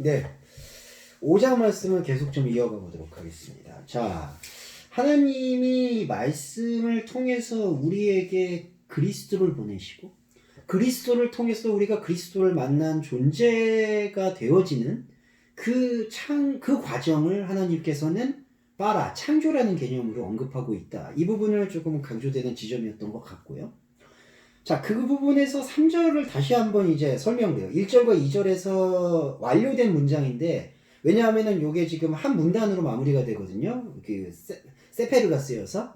네, 5장 말씀을 계속 좀 이어가 보도록 하겠습니다. 자, 하나님이 말씀을 통해서 우리에게 그리스도를 보내시고 그리스도를 통해서 우리가 그리스도를 만난 존재가 되어지는 그 과정을 하나님께서는 창조라는 개념으로 언급하고 있다. 이 부분을 조금 강조되는 지점이었던 것 같고요. 자, 그 부분에서 3절을 다시 한번 이제 설명돼요. 1절과 2절에서 완료된 문장인데, 왜냐하면은 요게 지금 한 문단으로 마무리가 되거든요. 그 세페르가 쓰여서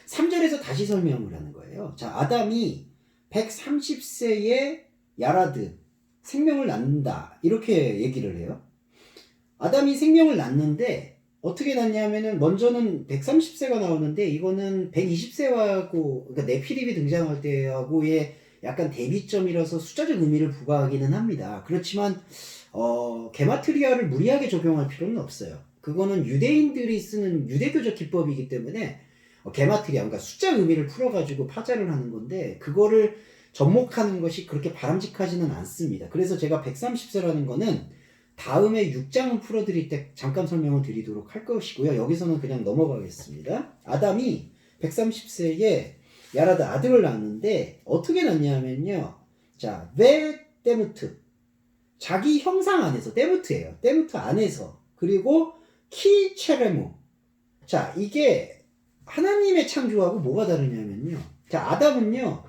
3절에서 다시 설명을 하는 거예요. 자, 아담이 130세에 야라드 생명을 낳는다, 이렇게 얘기를 해요. 아담이 생명을 낳는데 어떻게 낳냐면은 먼저는 130세가 나오는데 이거는 120세하고 그러니까 네피림이 등장할 때하고의 약간 대비점이라서 숫자적 의미를 부과하기는 합니다. 그렇지만 게마트리아를 무리하게 적용할 필요는 없어요. 그거는 유대인들이 쓰는 유대교적 기법이기 때문에 게마트리아, 그러니까 숫자 의미를 풀어가지고 파자를 하는 건데 그거를 접목하는 것이 그렇게 바람직하지는 않습니다. 그래서 제가 130세라는 거는 다음에 6장을 풀어드릴 때 잠깐 설명을 드리도록 할 것이고요. 여기서는 그냥 넘어가겠습니다. 아담이 130세에 야라드 아들을 낳았는데 어떻게 낳냐면요. 자, 데무트, 자기 형상 안에서, 데무트예요. 데무트 안에서, 그리고 키체레무. 자, 이게 하나님의 창조하고 뭐가 다르냐면요. 자, 아담은요,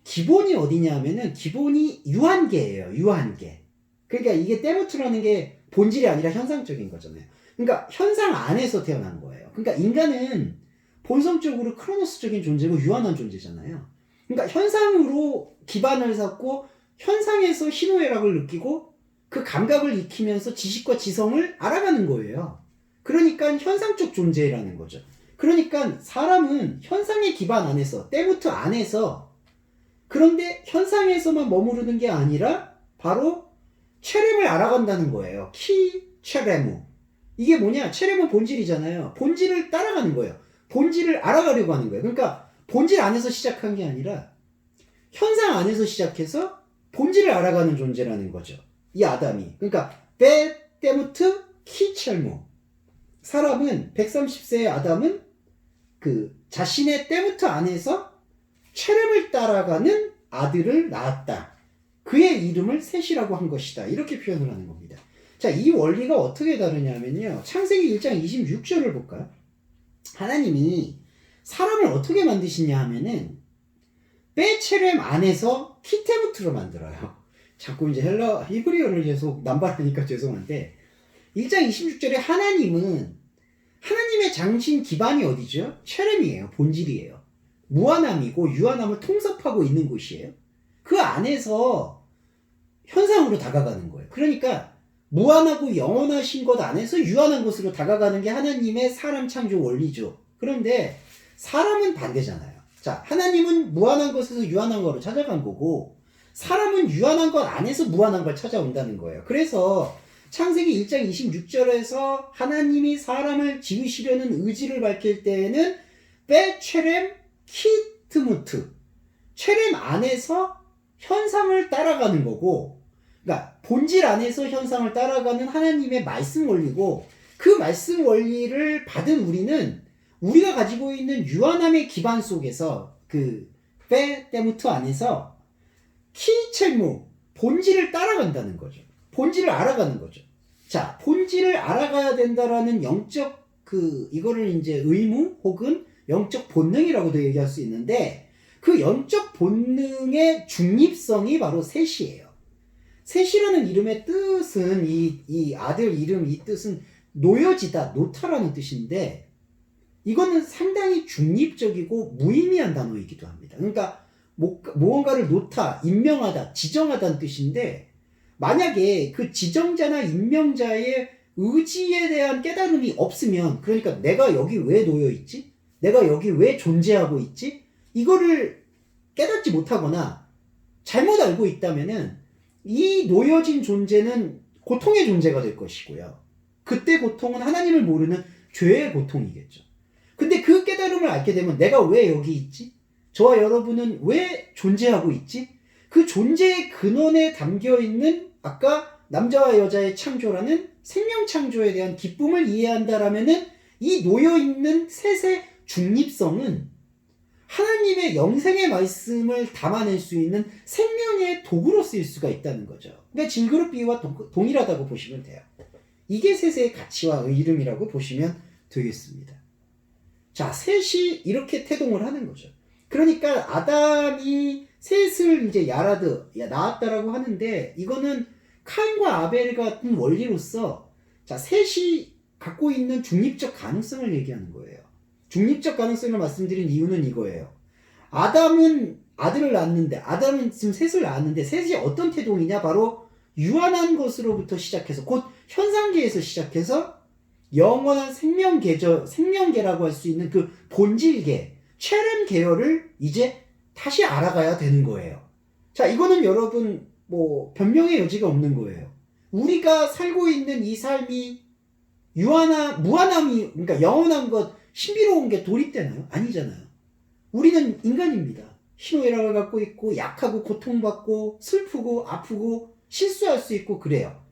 기본이 어디냐면은 기본이 유한계예요. 유한계. 그러니까 이게 데무트라는 게 본질이 아니라 현상적인 거잖아요. 그러니까 현상 안에서 태어난 거예요. 그러니까 인간은 본성적으로 크로노스적인 존재고 유한한 존재잖아요. 그러니까 현상으로 기반을 잡고 현상에서 희노애락을 느끼고 그 감각을 익히면서 지식과 지성을 알아가는 거예요. 그러니까 현상적 존재라는 거죠. 그러니까 사람은 현상의 기반 안에서, 데무트 안에서, 그런데 현상에서만 머무르는 게 아니라 바로 체렘을 알아간다는 거예요. 체레무. 이게 뭐냐? 체렘은 본질이잖아요. 본질을 따라가는 거예요. 본질을 알아가려고 하는 거예요. 그러니까 본질 안에서 시작한 게 아니라 현상 안에서 시작해서 본질을 알아가는 존재라는 거죠. 이 아담이. 그러니까 데무트 키첼무. 사람은 130세의 아담은 그 자신의 데무트 안에서 체렘을 따라가는 아들을 낳았다. 그의 이름을 셋이라고 한 것이다. 이렇게 표현을 하는 겁니다. 자, 이 원리가 어떻게 다르냐면요. 창세기 1장 26절을 볼까요? 하나님이 사람을 어떻게 만드시냐 하면은 베체렘 안에서 키테무트로 만들어요. 자꾸 이제 히브리어를 계속 남발하니까 죄송한데 1장 26절에 하나님은 하나님의 장신 기반이 어디죠? 체렘이에요. 본질이에요. 무한함이고 유한함을 통섭하고 있는 곳이에요. 그 안에서 현상으로 다가가는 거예요. 그러니까 무한하고 영원하신 것 안에서 유한한 곳으로 다가가는 게 하나님의 사람 창조 원리죠. 그런데 사람은 반대잖아요. 자, 하나님은 무한한 것에서 유한한 거로 찾아간 거고 사람은 유한한 것 안에서 무한한 걸 찾아온다는 거예요. 그래서 창세기 1장 26절에서 하나님이 사람을 지으시려는 의지를 밝힐 때에는 베체렘 키트무트, 체렘 안에서 현상을 따라가는 거고, 그러니까 본질 안에서 현상을 따라가는 하나님의 말씀 원리고, 그 말씀 원리를 받은 우리는 우리가 가지고 있는 유한함의 기반 속에서 그 데무트 안에서 키첼무, 본질을 따라간다는 거죠. 본질을 알아가는 거죠. 자, 본질을 알아가야 된다라는 영적 이거를 이제 의무 혹은 영적 본능이라고도 얘기할 수 있는데, 그 영적 본능의 중립성이 바로 셋이에요. 셋이라는 이름의 뜻은 이 아들 이름 이 뜻은 놓여지다, 놓다라는 뜻인데 이거는 상당히 중립적이고 무의미한 단어이기도 합니다. 그러니까 무언가를 놓다, 임명하다, 지정하다는 뜻인데 만약에 그 지정자나 임명자의 의지에 대한 깨달음이 없으면, 그러니까 내가 여기 왜 놓여 있지? 내가 여기 왜 존재하고 있지? 이거를 깨닫지 못하거나 잘못 알고 있다면은 이 놓여진 존재는 고통의 존재가 될 것이고요. 그때 고통은 하나님을 모르는 죄의 고통이겠죠. 근데 그 깨달음을 알게 되면 내가 왜 여기 있지? 저와 여러분은 왜 존재하고 있지? 그 존재의 근원에 담겨있는 아까 남자와 여자의 창조라는 생명 창조에 대한 기쁨을 이해한다라면은 이 놓여있는 셋의 중립성은 하나님의 영생의 말씀을 담아낼 수 있는 생명의 도구로 쓰일 수가 있다는 거죠. 그러니까 질그릇 비유와 동일하다고 보시면 돼요. 이게 셋의 가치와 이름이라고 보시면 되겠습니다. 자, 셋이 이렇게 태동을 하는 거죠. 그러니까 아담이 셋을 이제 낳았다라고 하는데 이거는 카인과 아벨 같은 원리로서 자, 셋이 갖고 있는 중립적 가능성을 얘기하는 거예요. 중립적 가능성을 말씀드린 이유는 이거예요. 아담은 아들을 낳았는데 아담은 지금 셋을 낳았는데 셋이 어떤 태동이냐? 바로 유한한 것으로부터 시작해서 곧 현상계에서 시작해서 영원한 생명계라고 할 수 있는 그 본질계, 체렘 계열을 이제 다시 알아가야 되는 거예요. 자, 이거는 여러분 뭐 변명의 여지가 없는 거예요. 우리가 살고 있는 이 삶이 무한함이, 그러니까 영원한 것, 신비로운 게 도립되나요? 아니잖아요. 우리는 인간입니다. 희노애락을 갖고 있고 약하고 고통받고 슬프고 아프고 실수할 수 있고 그래요.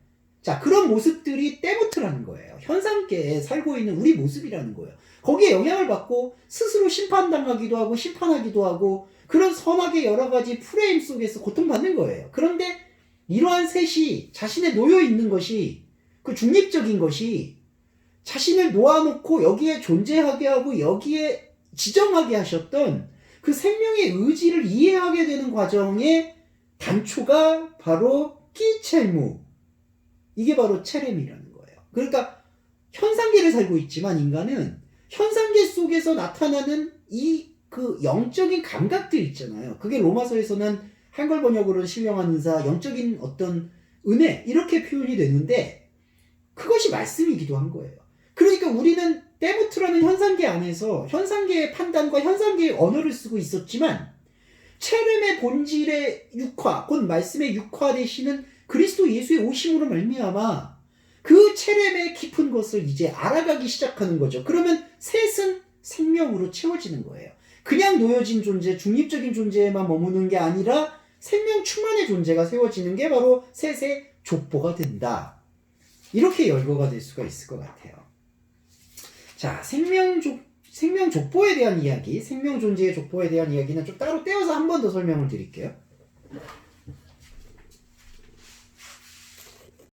자, 그런 모습들이 때부터라는 거예요. 현상계에 살고 있는 우리 모습이라는 거예요. 거기에 영향을 받고 스스로 심판당하기도 하고 심판하기도 하고 그런 선악의 여러 가지 프레임 속에서 고통받는 거예요. 그런데 이러한 셋이 자신에 놓여 있는 것이 그 중립적인 것이 자신을 놓아놓고 여기에 존재하게 하고 여기에 지정하게 하셨던 그 생명의 의지를 이해하게 되는 과정의 단초가 바로 끼첼무, 이게 바로 체렘이라는 거예요. 그러니까 현상계를 살고 있지만 인간은 현상계 속에서 나타나는 이 그 영적인 감각들 있잖아요. 그게 로마서에서는 한글 번역으로 신령한 은사, 영적인 어떤 은혜 이렇게 표현이 되는데 그것이 말씀이기도 한 거예요. 그러니까 우리는 때부트라는 현상계 안에서 현상계의 판단과 현상계의 언어를 쓰고 있었지만 체렘의 본질의 육화, 곧 말씀의 육화 되시는 그리스도 예수의 오심으로 말미암아 그 체렘의 깊은 것을 이제 알아가기 시작하는 거죠. 그러면 셋은 생명으로 채워지는 거예요. 그냥 놓여진 존재, 중립적인 존재에만 머무는 게 아니라 생명 충만의 존재가 세워지는 게 바로 셋의 족보가 된다. 이렇게 열거가 될 수가 있을 것 같아요. 자, 생명 족보에 대한 이야기, 생명 존재의 족보에 대한 이야기는 좀 따로 떼어서 한 번 더 설명을 드릴게요.